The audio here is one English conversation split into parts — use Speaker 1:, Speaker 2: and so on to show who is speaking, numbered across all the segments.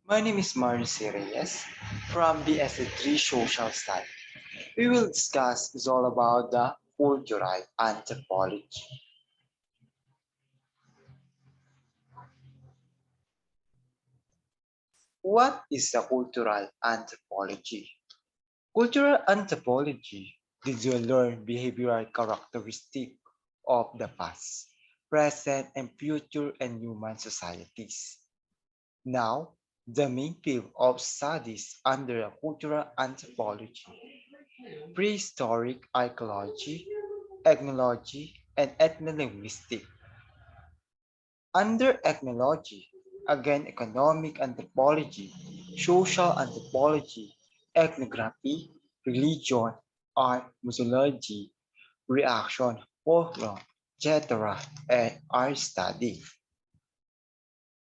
Speaker 1: My name is Marcy Reyes from BSc 3 Social Studies. We will discuss is all about the cultural anthropology. What is the cultural anthropology? Cultural anthropology is to learn behavioral characteristics of the past, present, and future and human societies. Now, the main field of studies under cultural anthropology: prehistoric archaeology, ethnology, and ethnolinguistics. Under ethnology, again economic anthropology, social anthropology, ethnography, religion, art, museology, reaction, folklore, etc., and art study.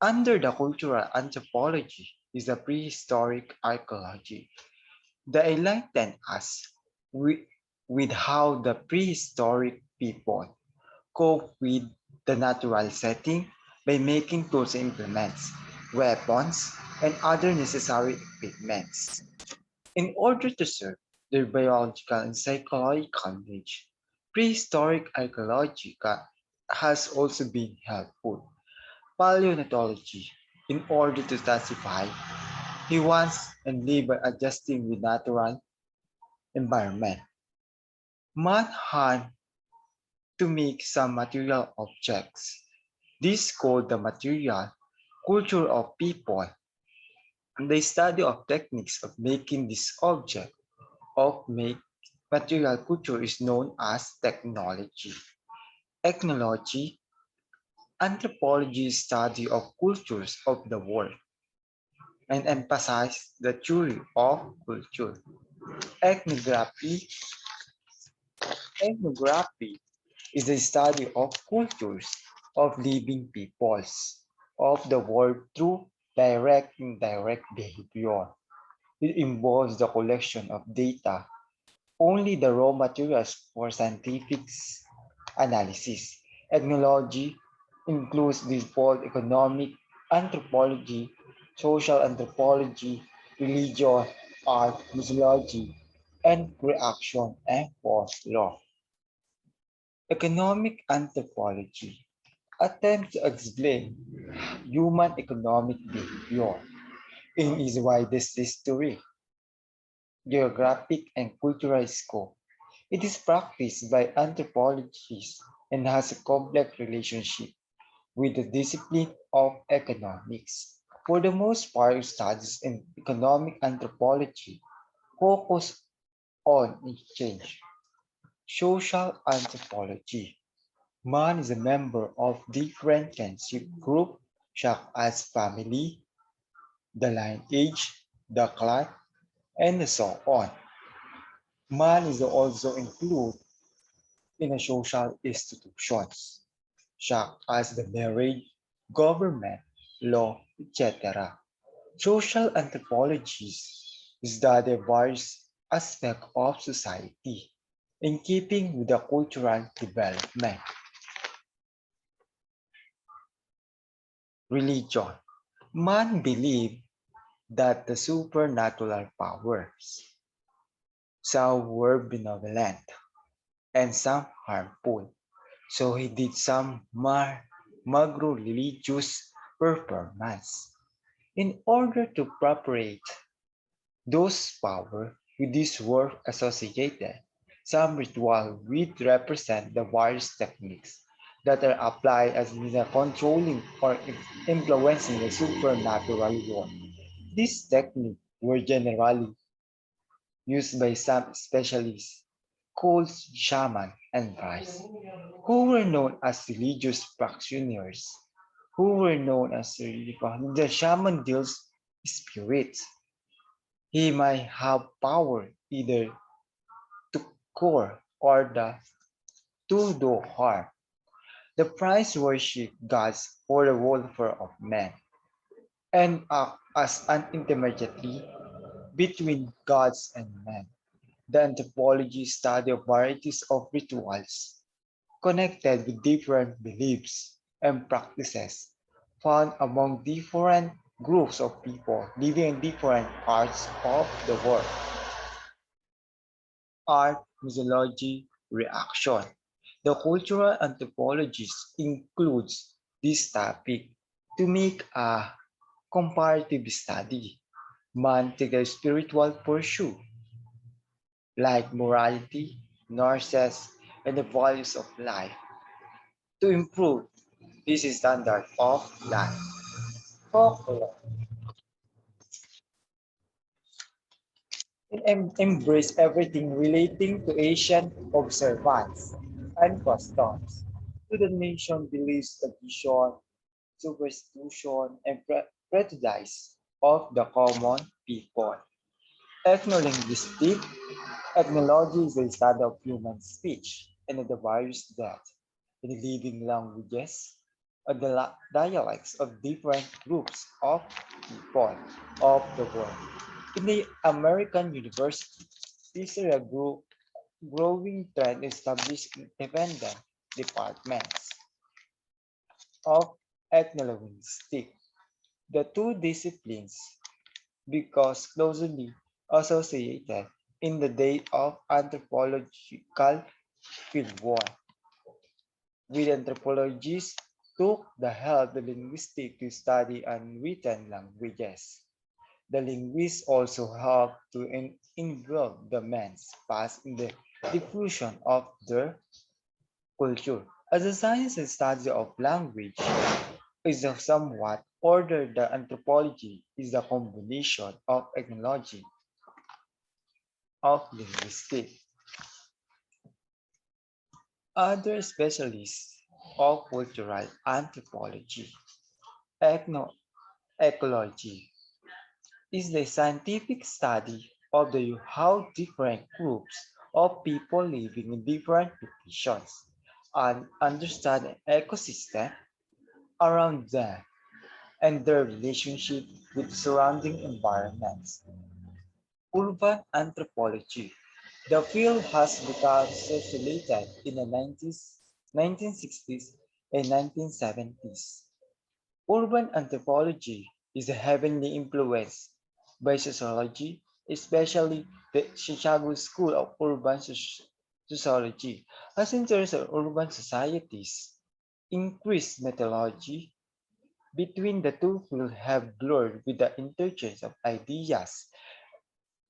Speaker 1: Under the cultural anthropology is the prehistoric archaeology. They enlighten us with, with how the prehistoric people cope with the natural setting by making tools and implements, weapons, and other necessary equipments in order to serve their biological and psychological needs. Prehistoric archaeology has also been helpful. Paleontology, in order to classify he wants and live by adjusting with natural environment. Manhunt to make some material objects. This called the material culture of people. The study of techniques of making this object of make material culture is known as technology. Ethnology, anthropology study of cultures of the world and emphasize the theory of culture. Ethnography, ethnography is the study of cultures of living peoples of the world through direct and indirect behavior. It involves the collection of data, only the raw materials for scientific analysis. Ethnology includes the both economic anthropology, social anthropology, religion, art, museology, and reaction and folklore. Economic anthropology attempts to explain human economic behavior in its widest history, geographic, and cultural scope. It is practiced by anthropologists and has a complex relationship with the discipline of economics. For the most part, studies in economic anthropology focus on exchange. Social anthropology. Man is a member of different kinship groups such as family, the lineage, the clan, and so on. Man is also included in a social institutions such as the marriage, government, law, etc. Social anthropologists study various aspects of society in keeping with the cultural development. Religion. Man believed that the supernatural powers, some were benevolent and some harmful, so he did some magro-religious performance. In order to appropriate those powers with this were associated, some ritual would represent the various techniques that are applied as means of controlling or influencing the supernatural world. These techniques were generally used by some specialists called shaman and priests, who were known as religious practitioners, the shaman deals spirits. He might have power either to cure or to do harm. The priests worship gods for the welfare of men and act as an intermediary between gods and men. The anthropology study of varieties of rituals connected with different beliefs and practices found among different groups of people living in different parts of the world. Art, mythology, reaction. The cultural anthropologist includes this topic to make a comparative study. Man take a spiritual pursuit like morality, narcissism, and the values of life to improve this standard of life. Folklore embrace everything relating to Asian observance and customs. To the nation beliefs, tradition, superstition, and prejudice of the common people. Ethnolinguistic ethnology is the study of human speech and the various that in living languages or the dialects of different groups of people of the world. In the American university, this is a growing trend established independent departments of ethnolinguistics. The two disciplines because closely associated in the day of anthropological fieldwork, with anthropologists took the help of linguistics to study unwritten languages. The linguists also help to involve the man's past in the diffusion of their culture. As a science and study of language is a somewhat order, the anthropology is a combination of ethnology of linguistics. Other specialists of cultural anthropology, ethnoecology, is the scientific study of how different groups of people living in different locations and understand an ecosystem around them and their relationship with surrounding environments. Urban anthropology. The field has become circulated in the 1960s and 1970s. Urban anthropology is heavily influenced by sociology, especially the Chicago School of Urban Sociology, as in terms of urban societies. Increased methodology between the two fields have blurred with the interchange of ideas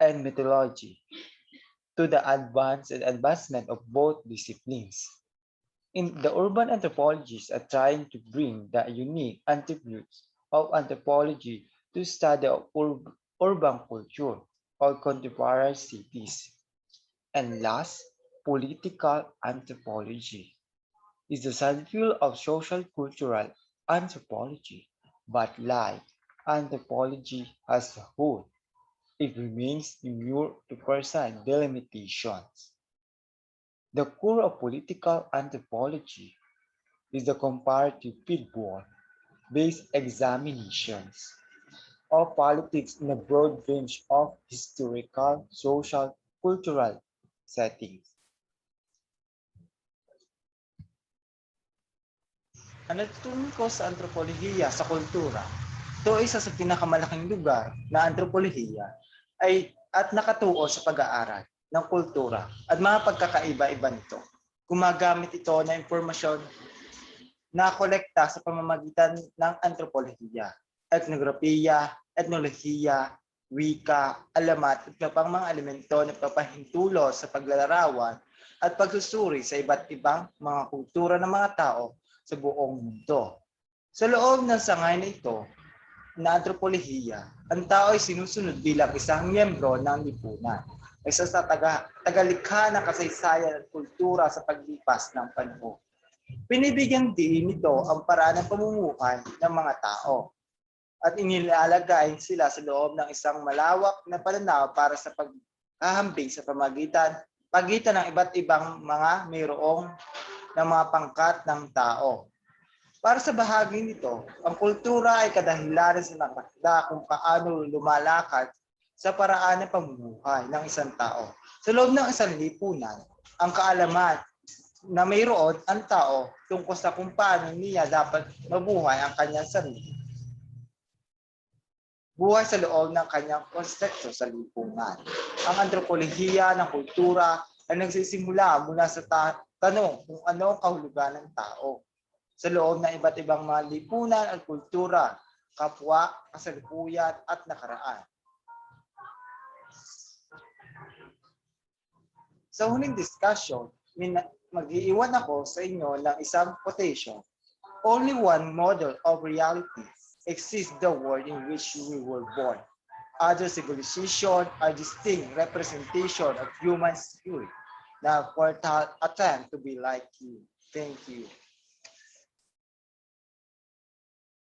Speaker 1: and methodology to the advancement of both disciplines. In the urban anthropologists are trying to bring the unique attributes of anthropology to study of urban culture or contemporary cities. And last, political anthropology is the subfield of social cultural anthropology, but like anthropology as a whole, it remains immune to personal delimitations. The core of political anthropology is the comparative fieldwork-based examinations of politics in a broad range of historical, social, cultural settings. Ang natutunan ko sa antropolohiya sa kultura, ito ay isa sa pinakamalaking lugar na antropolohiya ay at nakatuon sa pag-aaral ng kultura at mga pagkakaiba-iba nito. Gumagamit ito ng impormasyon na kolekta sa pamamagitan ng antropolohiya, etnografiya, etnolohiya, wika, alamat at pang mga elemento na papahintulo sa paglalarawan at pagsusuri sa iba't ibang mga kultura ng mga tao sa buong mundo. Sa loob ng sangay na ito, na antropolohiya, ang tao ay sinusunod bilang isang miyembro ng lipunan, isa sa tagalikha ng kasaysayan at kultura sa paglipas ng panahon. Pinibigyan din nito ang paraan ng pamumuhay ng mga tao at inilalagay sila sa loob ng isang malawak na pananaw para sa paghahambing sa pagitan ng iba't ibang mga mayroong ng mga pangkat ng tao. Para sa bahagi nito, ang kultura ay kadahilanan sa nakakda kung paano lumalakad sa paraan ng pamumuhay ng isang tao. Sa loob ng isang lipunan, ang kaalaman na mayroon ang tao tungkol sa kung paano niya dapat mabuhay ang kanyang sarili.
Speaker 2: buhay sa loob ng kanyang konsepto sa lipungan. Ang antropolohiya ng kultura ay nagsisimula mula sa tanong kung ano ang kahulugan ng tao. Sa loob ng iba't ibang mga lipunan at kultura, kapwa, kasalukuyan at nakaraan. Sa huling discussion, mag-iiwan ako sa inyo ng isang quotation. Only one model of reality exists the world in which we were born. Other civilizations are distinct representation of human spirit, not for attempt to be like you. Thank you.